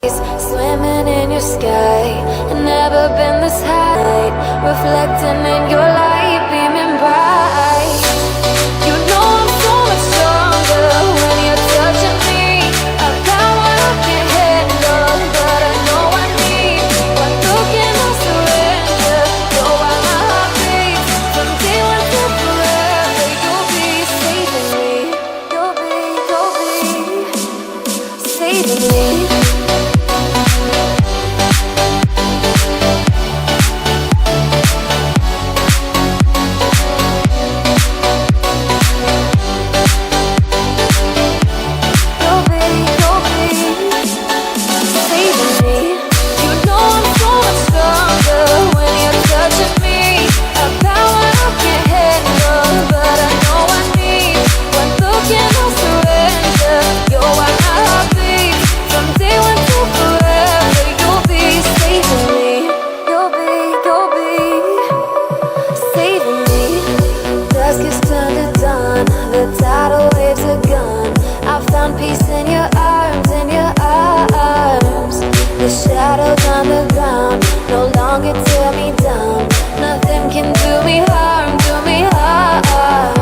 Swimming in your sky, and never been this high. Reflecting in your light, beaming bright. You know I'm so much stronger when you're touching me. I got what I can't handle, but I know I need. One look and I'll surrender. You're why my heart beats. From day one to forever, you'll be saving me. You'll be saving me. Peace in your arms, in your arms. The shadows on the ground no longer tear me down. Nothing can do me harm, do me harm.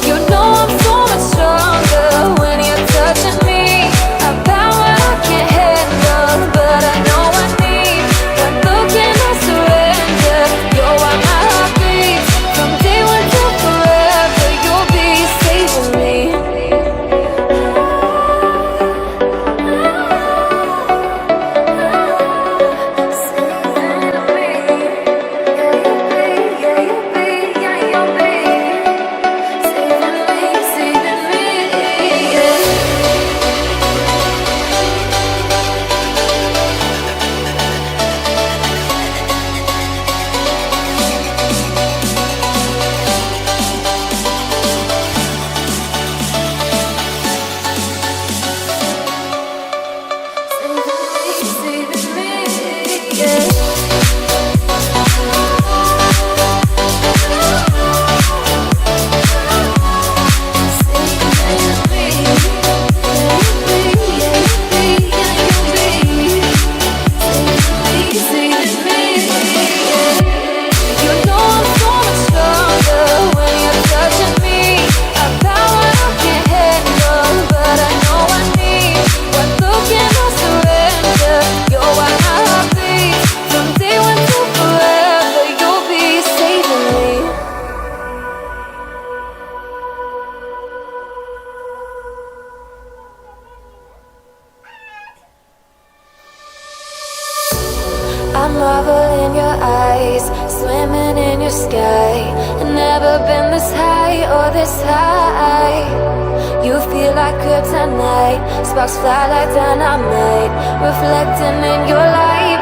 You know I'm so much stronger when you're touching me. I got what I can't handle, but I know I need. One look and I surrender. You're why my heart beats. From day one to forever, you'll be saving me. I marvel in your eyes, swimming in your sky. I've never been this high or this high. You feel like kryptonite, sparks fly like dynamite. Reflecting in your light,